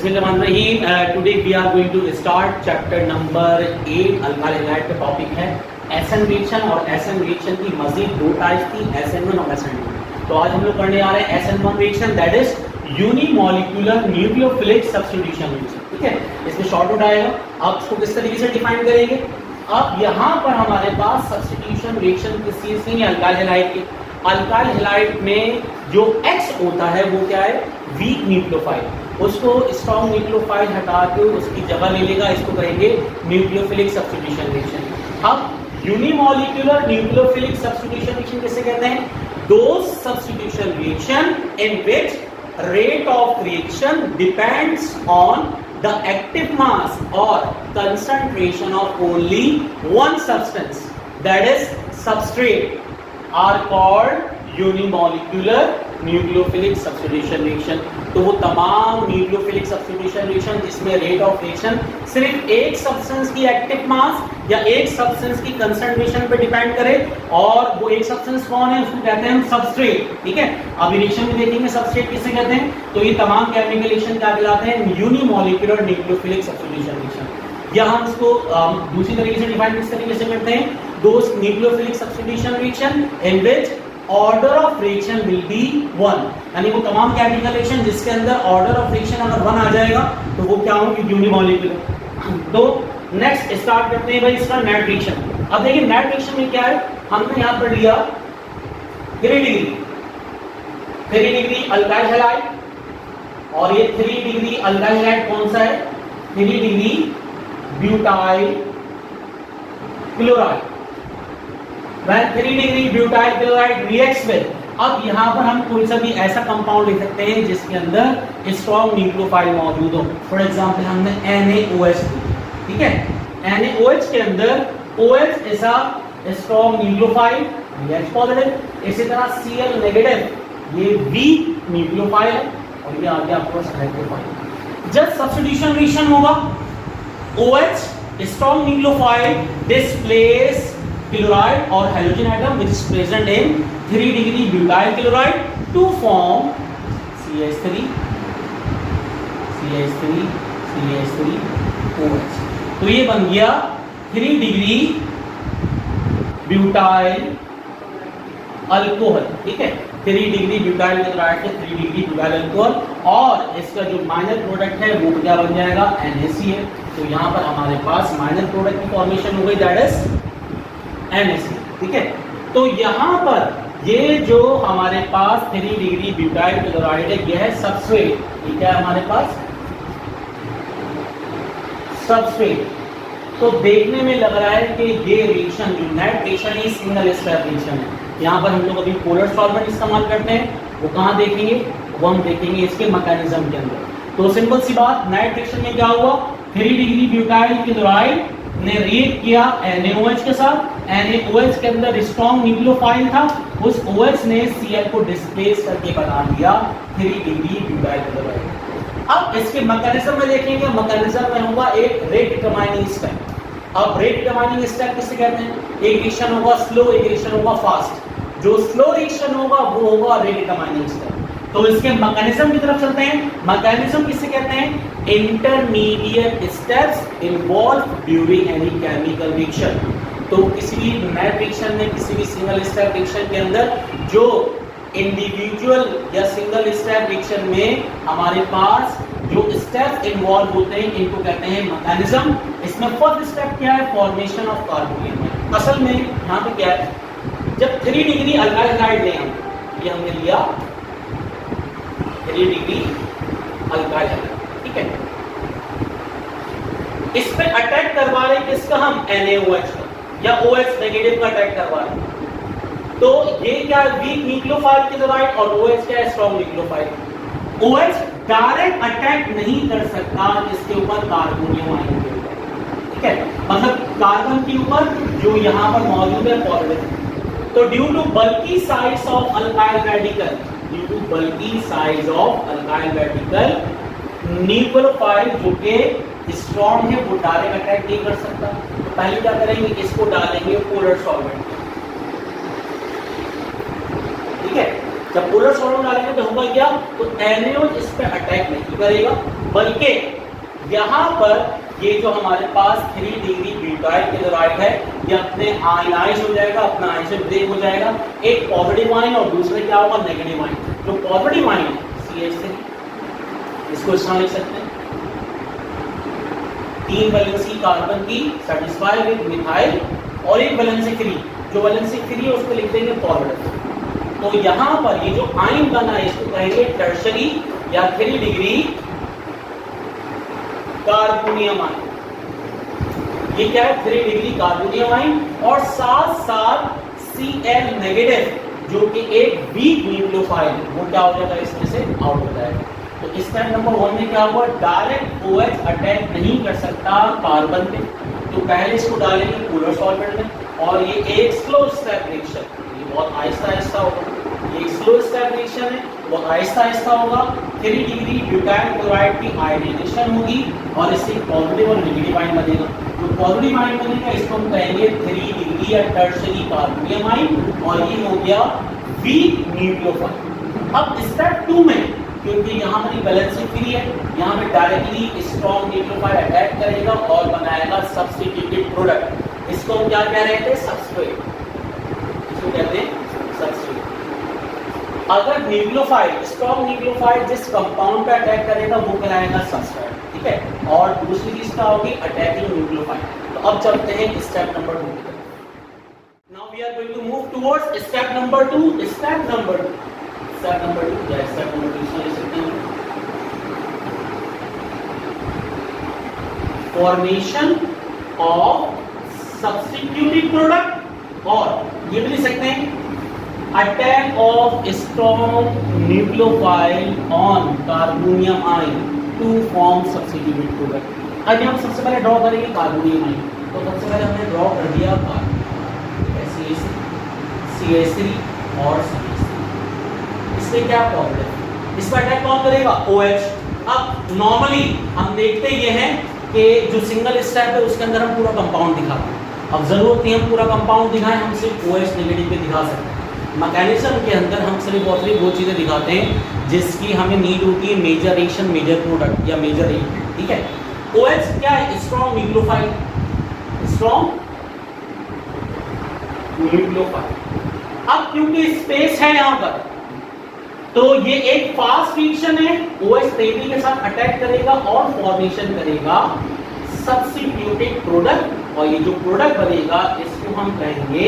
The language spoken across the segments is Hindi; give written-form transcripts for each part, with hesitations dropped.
बिस्मिल्लाहिर्रहमानिर्रहीम। Today we are going to start chapter number 8 alkyl halide का टॉपिक है एसएन रिएक्शन। और एसएन रिएक्शन की मजीद दो टाइप थी, SN1 और SN2। तो आज हम लोग पढ़ने आ रहे हैं SN1 reaction, that is unimolecular nucleophilic substitution reaction. ठीक है, इसमें शॉर्ट आउट आएगा। आप इसको किस तरीके से डिफाइन करेंगे? अब यहाँ पर हमारे पास सब्स्टिट्यूशन रिएक्शन किस चीज की है? अल्काइल हैलाइड की। अल्काइल हैलाइड में जो X होता है वो क्या है? Weak nucleophile. उसको स्ट्रॉन्ग न्यूक्लियोफाइल हटा के उसकी जगह ले लेगा, इसको कहेंगे न्यूक्लियोफिलिक सब्स्टिट्यूशन रिएक्शन। अब यूनिमॉलिक्यूलर न्यूक्लियोफिलिक सब्स्टिट्यूशन रिएक्शन किसे कहते हैं? Those substitution reaction in which rate of reaction depends on the active mass or concentration of only one substance, that is substrate, are called unimolecular nucleophilic substitution reaction। तो वो तमाम न्यूक्लियोफिलिक सब्स्टिट्यूशन रिएक्शन जिसमें रेट ऑफ रिएक्शन सिर्फ एक सब्सटेंस की एक्टिव मास या एक सब्सटेंस की कंसंट्रेशन पे डिपेंड करे, और वो एक सब्सटेंस कौन है? उसको कहते हैं सबस्ट्रेट। ठीक है, अब रिएक्शन में देखेंगे सबस्ट्रेट किसे कहते हैं। तो ये तमाम केमिकल रिएक्शन क्या कहलाते हैं? Unimolecular nucleophilic substitution reaction. या हम इसको दूसरी तरीके से डिफाइन किस तरीके से करते हैं? Those nucleophilic substitution reaction in which order of reaction will be 1, यानी वो तमाम केमिकल रिएक्शन जिसके अंदर ऑर्डर ऑफ रिएक्शन अगर 1 आ जाएगा तो वो क्या होगी? यूनिमॉलिक्यूलर। तो नेक्स्ट स्टार्ट करते हैं भाई इसका नेट रिएक्शन। अब देखिए नेट रिएक्शन में क्या है, हमने यहां पर लिया 3 डिग्री अल्काइल हैलाइड, और ये 3 डिग्री अल्काइल हैलाइड कौन सा है? 3 degree butyl chloride. When 3 degree butyl chloride reacts with, अब यहाँ पर हम कोई सा भी ऐसा कंपाउंड लिख सकते हैं जिसके अंदर स्ट्रॉन्ग न्यूक्लियोफाइल मौजूद हो। फॉर एग्जांपल हमने NaOH, ठीक है, NaOH के अंदर OH ऐसा स्ट्रॉन्ग न्यूक्लियोफाइल रिएक्ट पॉजिटिव। इसी तरह Cl नेगेटिव ये वीक न्यूक्लियोफाइल है, और ये आगे आपके पास इलेक्ट्रोफाइल। जब सब्स्टिट्यूशन रिएक्शन होगा OH strong nucleophile displace chloride or halogen atom which is present in 3 degree butyl chloride to form CH3 OH। तो ये बन गया 3 डिग्री ब्यूटाइल अल्कोहल। ठीक है, 3 डिग्री ब्यूटाइल क्लोराइड के 3 डिग्री ब्यूटाइल अल्कोहल, और इसका जो माइनर प्रोडक्ट है वो क्या बन जाएगा? NaCl। तो यहाँ पर हमारे पास माइनर प्रोडक्ट की फॉर्मेशन हो गई, दैट इज NaCl। ठीक है, तो यहाँ पर ये जो हमारे पास 3 डिग्री ब्यूटाइल क्लोराइड है, यह है सबस्ट्रेट। ये क्या है हमारे पास? सबस्ट्रेट। तो देखने में लग रहा है कि ये रिएक्शन जो नेट रिएक्शन है सिंगल स्टेप रिएक्शन है। यहाँ पर हम लोग अभी पोलर सॉल्वेंट इस्तेमाल करते हैं, वो कहाँ देखेंगे? वो हम देखेंगे इसके मैकेनिज्म के अंदर। तो सिंपल सी बात, नेट रिएक्शन में क्या हुआ? 3 डिग्री ब्यूटाइल क्लोराइड ने रिएक्ट किया NaOH के साथ। NaOH के अंदर स्ट्रॉन्ग न्यूक्लियोफाइल था, उस OH ने Cl को डिस्प्लेस करके बना दिया 3 डिग्री ब्यूटाइल क्लोराइड। अब इसके मैकेनिज्म में देखेंगे, मैकेनिज्म में होगा एक रेट डिटरमाइनिंग स्टेप। अब रेट डिटरमाइनिंग स्टेप किसे कहते हैं? एक रिएक्शन होगा स्लो, एक रिएक्शन होगा फास्ट। जो स्लो रिएक्शन होगा वो होगा रेट डिटरमाइनिंग स्टेप। तो इसके मैकेनिज्म की तरफ चलते हैं। मैकेनिज्म किसे कहते हैं? Intermediate steps involve during any chemical reaction. तो किसी भी नेट रिएक्शन में, किसी भी सिंगल स्टेप रिएक्शन के अंदर जो इंडिविजुअल या सिंगल स्टेप रिएक्शन में हमारे पास जो स्टेप इन्वॉल्व होते हैं इनको कहते हैं मैकेनिज्म। इसमें फर्स्ट स्टेप क्या है? Formation of carbonium. असल में यहाँ पे क्या है, जब 3 डिग्री अल्काइल हैलाइड लें हम, ये हमने लिया 3 डिग्री अल्काइल हैलाइड, ठीक है, इस पे अटैक करवा रहे किसका? हम NaOH का, या OH नेगेटिव का अटैक करवा रहे। तो ये क्या? वीक न्यूक्लियोफाइल क्लोराइड, और OH क्या है? Strong nucleophile. OH direct attack नहीं कर सकता इसके ऊपर कार्बोनियम आयन के ऊपर। ठीक है, मतलब कार्बन के ऊपर जो यहाँ पर मौजूद है पॉजिटिव। तो due to bulky size of alkyl radical, nucleophile जो के स्ट्रॉन्ग है वो डायरेक्ट अटैक नहीं कर सकता। तो पहले क्या करेंगे? इसको डालेंगे पोलर सॉल्वेंट। ठीक है, जब पोलर सॉल्वेंट डालेंगे तो होगा क्या? तो NaOH इस पे अटैक नहीं करेगा, बल्कि यहाँ पर ये जो हमारे पास 3 डिग्री ब्यूटाइल क्लोराइड है ये अपने आयनाइज हो जाएगा, अपना आयन ब्रेक हो जाएगा। एक पॉजिटिव आयन और दूसरे क्या होगा, नेगेटिव आयन। जो पॉजिटिव आयन है CH3, इसको इस तरह लिख सकते हैं, 3 वैलेंसी कार्बन की सेटिस्फाई विद मिथाइल और एक वैलेंसी फ्री, जो वैलेंसी फ्री है उसको लिख देंगे पॉजिटिव। तो यहाँ पर ये जो आयन बना है इसको कहेंगे टर्शरी या 3 डिग्री कार्बोनियम आयन। ये क्या है, 3 डिग्री कार्बोनियम आयन। और साथ साथ Cl नेगेटिव जो कि एक वीक न्यूक्लियोफाइल वो क्या हो जाएगा, इसमें से आउट हो जाएगा। तो स्टेप नंबर 1 में क्या हुआ, डायरेक्ट OH अटैक नहीं कर सकता कार्बन पे, तो पहले इसको डालेंगे पोलर सॉल्वेंट में और ये एक स्लो स्टेप रिएक्शन, ये बहुत आहिस्ता आहिस्ता होगा। ये स्लो स्टेप रिएक्शन है, वो आहिस्ता आहिस्ता होगा। 3 डिग्री ब्यूटाइल क्लोराइड की आयनाइजेशन होगी और इससे पॉजिटिव और नेगेटिव आयन बनेगा। जो पॉजिटिव आयन बनेगा इसको हम कहेंगे 3 डिग्री या टर्शरी कार्बोनियम आयन और ये हो गया वीक न्यूक्लियोफाइल। अब स्टेप 2 में क्योंकि यहाँ पर बैलेंसिंग फ्री है, यहाँ पे डायरेक्टली स्ट्रॉन्ग न्यूक्लियोफाइल अटैक करेगा और बनाएगा सब्स्टिट्यूटेड प्रोडक्ट। इसको हम क्या कह रहे थे, सबस्ट्रेट, इसको कहते हैं सबस्ट्रेट। अगर न्यूक्लियोफाइल स्ट्रॉन्ग न्यूक्लियोफाइल जिस कंपाउंड पे अटैक करेगा वो कहलाएगा सबस्ट्रेट, ठीक है। और दूसरी चीज क्या होगी, अटैकिंग न्यूक्लियोफाइल। तो अब चलते हैं स्टेप नंबर 2 की तरफ। Now we are going to move towards step number 2। Step number 2 या स्टेप नंबर 2 इसमें लिख सकते हैं फॉर्मेशन ऑफ सब्स्टिट्यूटेड प्रोडक्ट, और ये भी लिख सकते हैं attack of strong nucleophile on carbonium ion to form substituted product. अब हम सबसे पहले ड्रॉ करेंगे कार्बोनियम आयन। तो सबसे पहले हमने ड्रॉ कर दिया कार्बन, CH3 और CH3। इसमें क्या प्रॉब्लम है, इस पर अटैक कौन करेगा, OH। अब नॉर्मली हम देखते ये हैं कि जो सिंगल स्टेप है उसके अंदर हम पूरा कंपाउंड दिखाते हैं। अब जरूरत नहीं हम पूरा कंपाउंड दिखाएं, हम सिर्फ OH नेगेटिव पे दिखा सकते हैं। मैकेनिज्म के अंदर हम सिर्फ और सिर्फ वो चीज़ें दिखाते हैं जिसकी हमें नीड होती है, मेजर रिएक्शन, मेजर प्रोडक्ट या मेजर रिएक्टेंट, ठीक है। OH क्या है, स्ट्रॉन्ग न्यूक्लियोफाइल, स्ट्रॉन्ग न्यूक्लियोफाइल। अब क्योंकि स्पेस है यहाँ पर तो ये एक फास्ट रिएक्शन है, OH नेगेटिव के साथ अटैक करेगा और फॉर्मेशन करेगा सब्स्टिट्यूटेड प्रोडक्ट, और ये जो प्रोडक्ट बनेगा इसको हम कहेंगे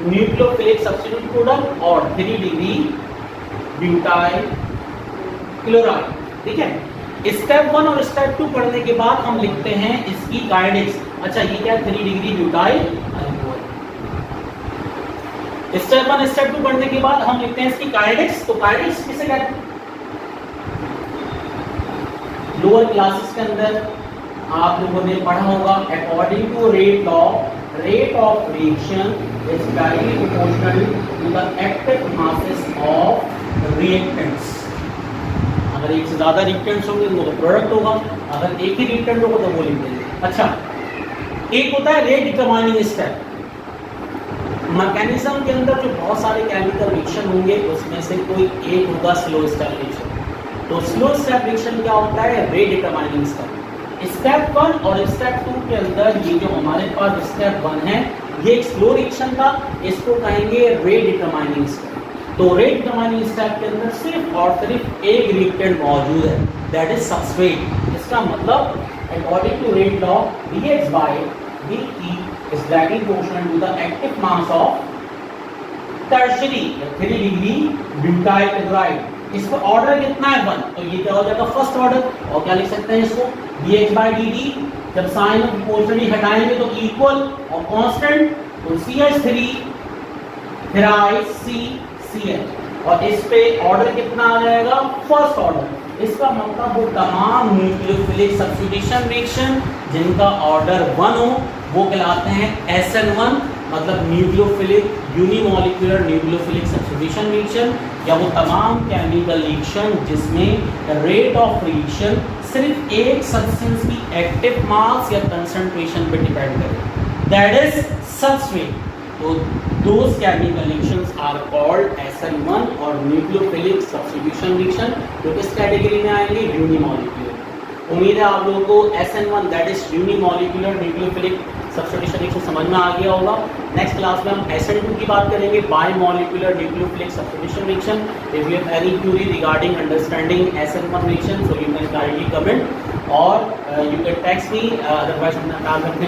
न्यूक्लियोफिलिक सब्स्टिट्यूट प्रोडक्ट और 3 डिग्री ब्यूटाइल क्लोराइड, ठीक है। स्टेप 1 और स्टेप 2 पढ़ने के बाद हम लिखते हैं इसकी काइनेटिक्स। अच्छा ये क्या है, 3 degree butyl alcohol. Step 1 step 2 पढ़ने के बाद हम लिखते हैं इसकी काइनेटिक्स। तो काइनेटिक्स किसे कहते हैं, लोअर क्लासेस के अंदर आप लोगों ने पढ़ा होगा, according to rate of reaction is directly proportional to the active masses of reactants। अगर एक से ज्यादा रिएक्टेंट्स होंगे तो प्रोडक्ट होगा, अगर एक ही रिएक्टेंट होगा तो वो लिख देंगे। अच्छा एक होता है रेट डिटरमाइनिंग स्टेप। मैकेनिज्म के अंदर जो बहुत सारे केमिकल रिएक्शन होंगे उसमें से कोई एक होगा स्लो स्टेप रिएक्शन। तो स्लो स्टेप रिएक्शन क्या होता है, रेट डिटरमाइनिंग स्टेप। स्टेप 1 और स्टेप 2 के अंदर ये जो हमारे पास स्टेप 1 है ये एक स्लो रिएक्शन था, इसको कहेंगे रेट डिटरमाइनिंग स्टेप। तो रेट डिटरमाइनिंग स्टेप के अंदर सिर्फ और सिर्फ एक रिएक्टेंट मौजूद है, दैट इज सबस्ट्रेट। इसका मतलब according to rate law dx by dt is directly proportional to the active mass of tertiary 3 degree butyl chloride. इसका ऑर्डर कितना है 1, तो ये क्या हो जाएगा फर्स्ट ऑर्डर। और क्या लिख सकते हैं इसको dx by dt, जब साइन ऑफ प्रोपोर्शनली हटाएंगे तो इक्वल और कांस्टेंट, तो CH3 फिर CH और इस पे ऑर्डर कितना आ जाएगा फर्स्ट ऑर्डर। इसका मतलब वो तमाम न्यूक्लियोफिलिक सब्स्टिट्यूशन रिएक्शन जिनका ऑर्डर 1 हो वो कहलाते हैं SN1, मतलब nucleophilic unimolecular nucleophilic substitution reaction, या वो तमाम केमिकल रिएक्शन जिसमें रेट ऑफ रिएक्शन सिर्फ एक सब्सटेंस की एक्टिव मास या कंसंट्रेशन पे डिपेंड करे, दैट इज सबस्ट्रेट। तो those chemical reactions are called SN1 और न्यूक्लियोफिलिक सब्स्टिट्यूशन रिएक्शन, जो किस कैटेगरी में आएंगे, यूनिमॉलिक्यूलर। उम्मीद है आप लोगों को SN1 that is unimolecular nucleophilic substitution reaction समझना आ गया होगा। नेक्स्ट क्लास में हम SN2 की बात करेंगे, bimolecular nucleophilic substitution reaction. If you have any query regarding understanding SN1 reaction so you can kindly comment और you can text me, otherwise अपना ख्याल रखने